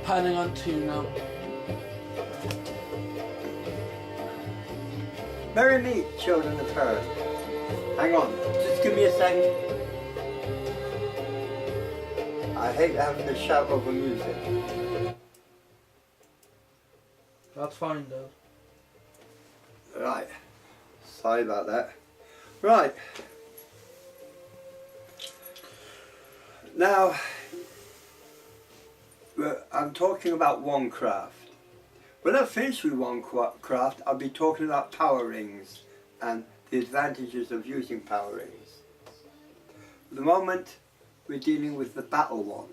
Piling on 2 now. Merry meet, children of Earth. Hang on, just give me a second. I hate having to shout over music. That's fine, Dad. Right, sorry about that. Right. Now, I'm talking about one craft. When I finish with one craft, I'll be talking about power rings and the advantages of using power rings. At the moment, we're dealing with the battle wand.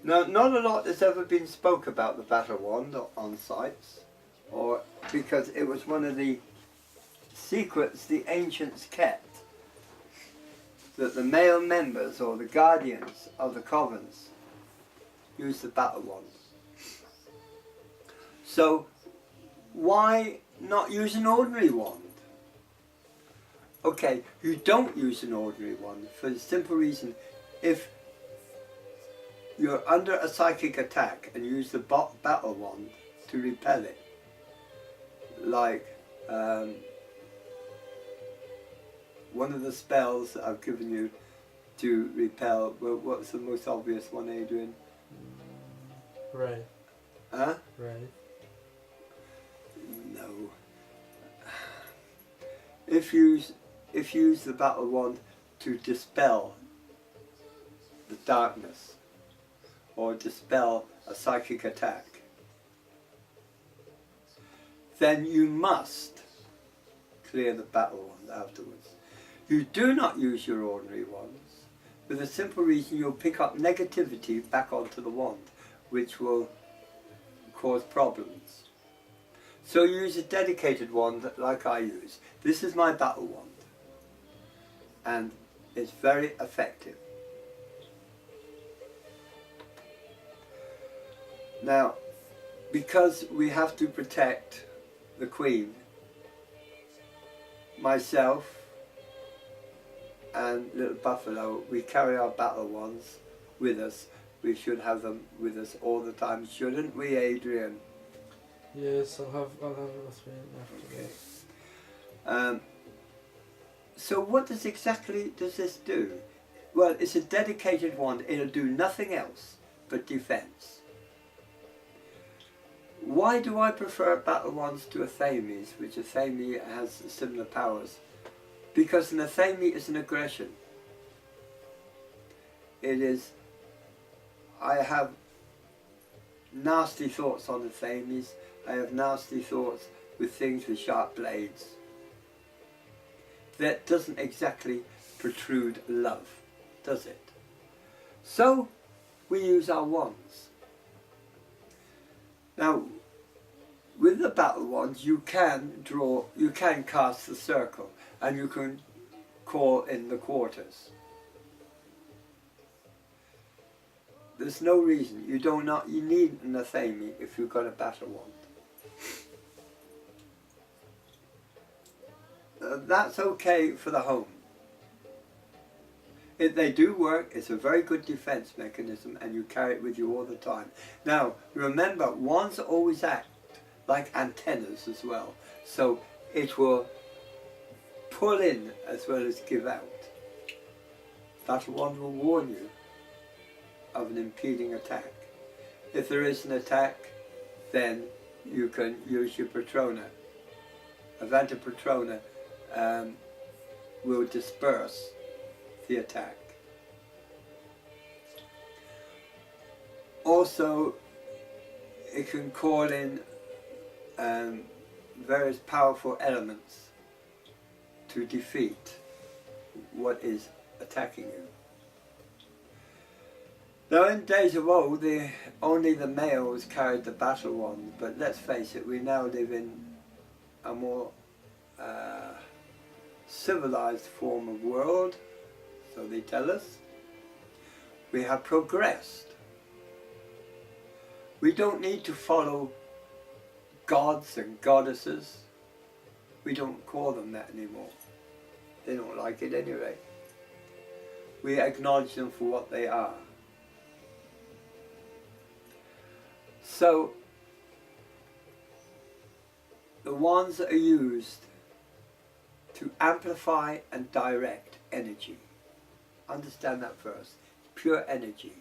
Now, not a lot has ever been spoke about the battle wand on sites, or because it was one of the secrets the ancients kept, that the male members or the guardians of the covens used the battle wand. So why not use an ordinary wand? Okay, you don't use an ordinary wand for the simple reason, if you're under a psychic attack and use the battle wand to repel it, like one of the spells that I've given you to repel, well, what's the most obvious one, Adrian? Right. Huh? Right. No. If you use the battle wand to dispel the darkness or dispel a psychic attack, then you must clear the battle wand afterwards. You do not use your ordinary wands for the simple reason you'll pick up negativity back onto the wand, which will cause problems. So use a dedicated wand like I use. This is my battle wand, and it's very effective. Now, because we have to protect the Queen, myself and Little Buffalo, we carry our battle wands with us. We should have them with us all the time, shouldn't we, Adrian? Yes, I'll have it with me after Okay. this. So what exactly does this do? Well, it's a dedicated wand. It'll do nothing else but defense. Why do I prefer battle wands to Athames, which Athame has similar powers? Because an Athame is an aggression. It is, I have nasty thoughts on Athames. I have nasty thoughts with things with sharp blades. That doesn't exactly protrude love, does it? So we use our wands. Now, with the battle wands, you can cast the circle, and you can call in the quarters. There's no reason you need an Athame if you've got a battle wand. That's okay for the home. They do work. It's a very good defense mechanism, and you carry it with you all the time. Now, remember, wands always act like antennas as well, so it will pull in as well as give out. Battle wand will warn you of an impeding attack. If there is an attack, then you can use your Patrona. Avanta Patrona will disperse the attack. Also, it can call in various powerful elements to defeat what is attacking you. Now, in days of old, only the males carried the battle wand, but let's face it, we now live in a more civilized form of world, so they tell us. We have progressed. We don't need to follow gods and goddesses. We don't call them that anymore. They don't like it anyway. We acknowledge them for what they are. So the wands that are used to amplify and direct energy. Understand that first. Pure energy.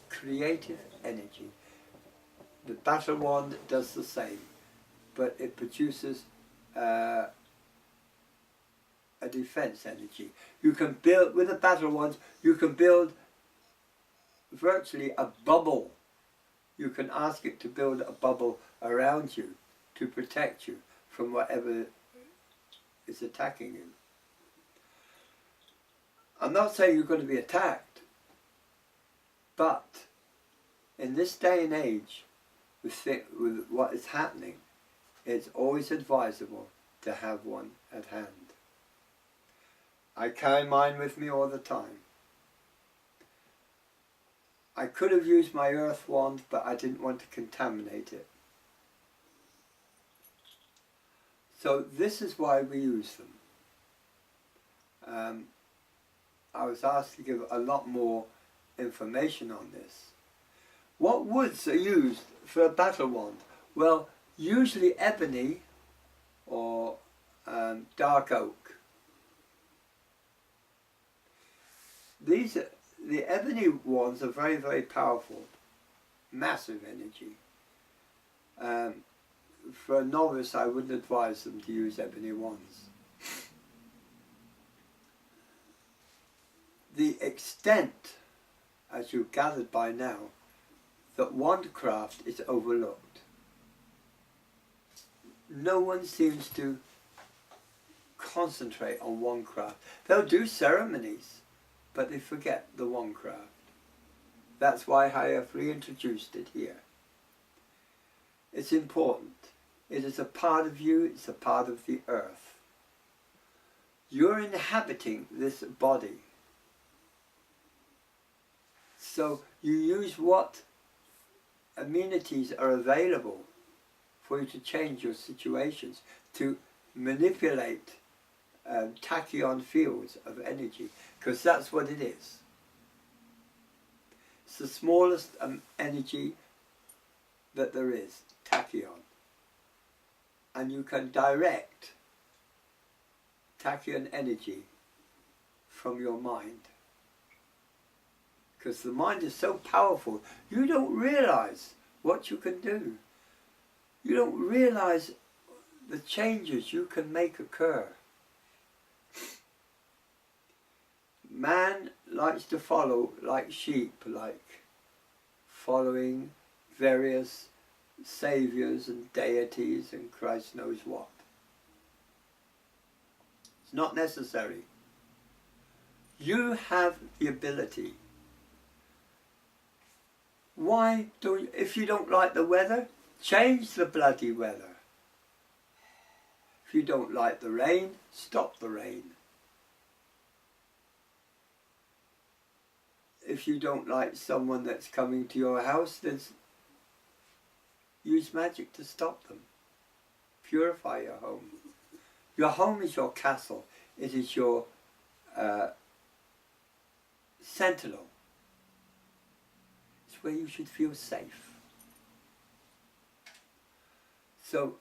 Creative energy. The battle wand does the same, but it produces a defense energy. You can build, with the battle wands, you can build virtually a bubble. You can ask it to build a bubble around you to protect you from whatever is attacking you. I'm not saying you're going to be attacked, but in this day and age, with what is happening, it's always advisable to have one at hand. I carry mine with me all the time. I could have used my earth wand, but I didn't want to contaminate it. So this is why we use them. I was asked to give a lot more information on this. What woods are used for a battle wand? Well, usually ebony or dark oak. The ebony wands are very, very powerful, massive energy. For a novice, I wouldn't advise them to use ebony wands. The extent, as you've gathered by now, that wandcraft is overlooked. No one seems to concentrate on wandcraft. They'll do ceremonies, but they forget the wandcraft. That's why I have reintroduced it here. It's important. It is a part of you, it's a part of the earth. You're inhabiting this body. So you use what amenities are available for you to change your situations, to manipulate tachyon fields of energy, because that's what it is. It's the smallest energy that there is, tachyon. And you can direct tachyon energy from your mind. Because the mind is so powerful, you don't realize what you can do. You don't realize the changes you can make occur. Man likes to follow like sheep, like following various saviors and deities and Christ knows what. It's not necessary. You have the ability. Why don't, if you don't like the weather, change the bloody weather. If you don't like the rain, stop the rain. If you don't like someone that's coming to your house, then use magic to stop them. Purify your home. Your home is your castle. It is your sentinel. It's where you should feel safe. So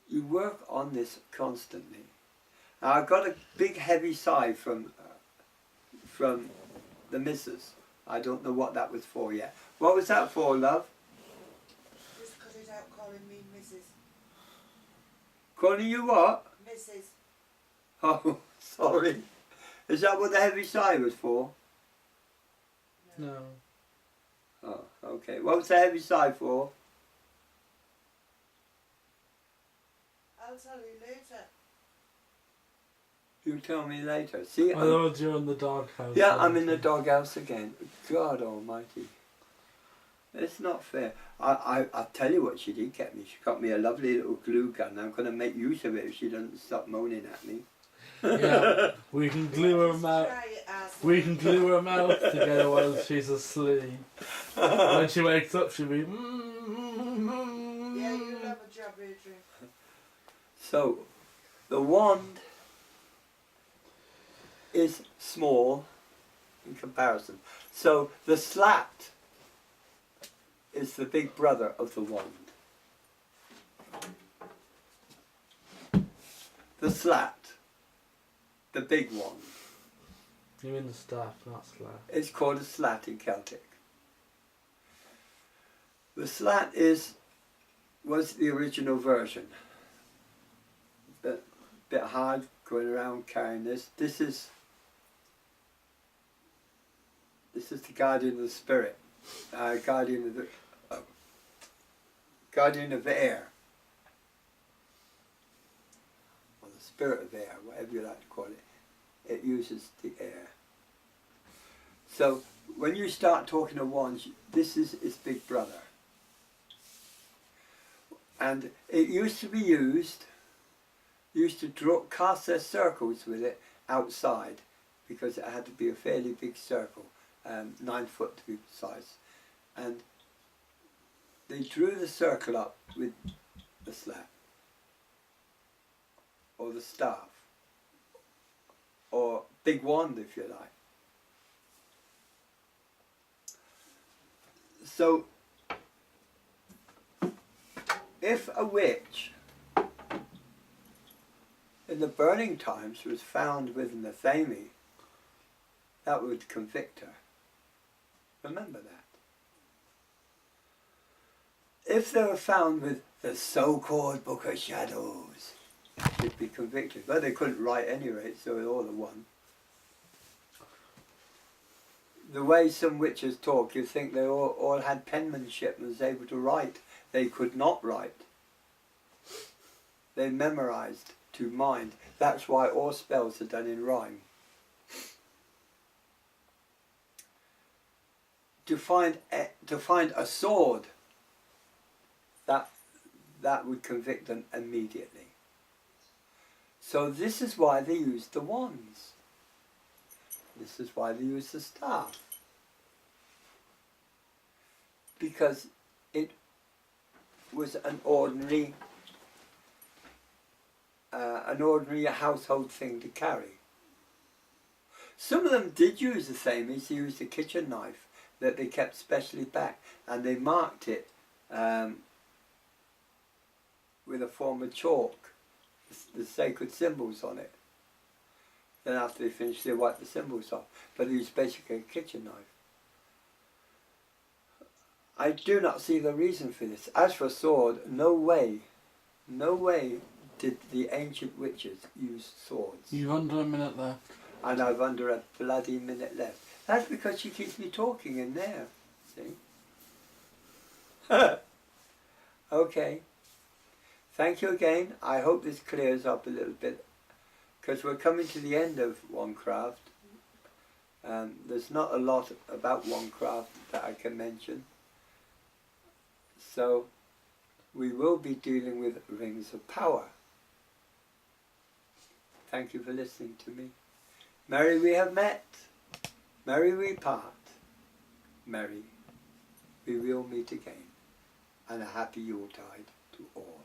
you work on this constantly. Now, I got a big heavy sigh from the missus. I don't know what that was for yet. What was that for, love? Just cut it out calling me Mrs. Calling you what? Mrs. Oh, sorry. Is that what the heavy sigh was for? No. Oh, okay. What was the heavy sigh for? I'll tell you later. You tell me later. See, I thought you're in the doghouse. yeah, I'm in the doghouse again. God almighty. It's not fair. I'll tell you what she did get me. She got me a lovely little glue gun. I'm going to make use of it if she doesn't stop moaning at me. Yeah, we can glue her mouth. Try it, asshole. We can glue her mouth together while she's asleep. When she wakes up, she'll be. Yeah, you'll have a job, Adrian. So, the wand is small in comparison. So the slat is the big brother of the wand. The slat, the big wand. You mean the staff, not slat. It's called a slat in Celtic. The slat was the original version. Bit hard going around carrying this. This is the guardian of the spirit, guardian of the air, or the spirit of air, whatever you like to call it. It uses the air. So when you start talking of wands, this is its big brother. And it used to be used to cast their circles with it outside, because it had to be a fairly big circle, 9 foot to be precise. And they drew the circle up with the slat, or the staff, or big wand if you like. So if a witch in the burning times was found with an athame, that would convict her. Remember that. If they were found with the so-called Book of Shadows, she'd be convicted. But they couldn't write any rate, so they're all the one. The way some witches talk, you think they all had penmanship and was able to write. They could not write. They memorized to mind. That's why all spells are done in rhyme. To find a sword, that would convict them immediately. So this is why they used the wands. This is why they used the staff. Because it was an ordinary household thing to carry. Some of them did use the same. They used a kitchen knife that they kept specially back, and they marked it with a form of chalk, the sacred symbols on it. Then after they finished, they wiped the symbols off. But they used basically a kitchen knife. I do not see the reason for this. As for a sword, no way did the ancient witches use swords. You've under a minute left. And I've under a bloody minute left. That's because she keeps me talking in there, see? Okay. Thank you again. I hope this clears up a little bit, because we're coming to the end of Wandcraft. There's not a lot about Wandcraft that I can mention. So we will be dealing with Rings of Power. Thank you for listening to me. Merry we have met, merry we part, merry we will meet again, and a happy Yuletide to all.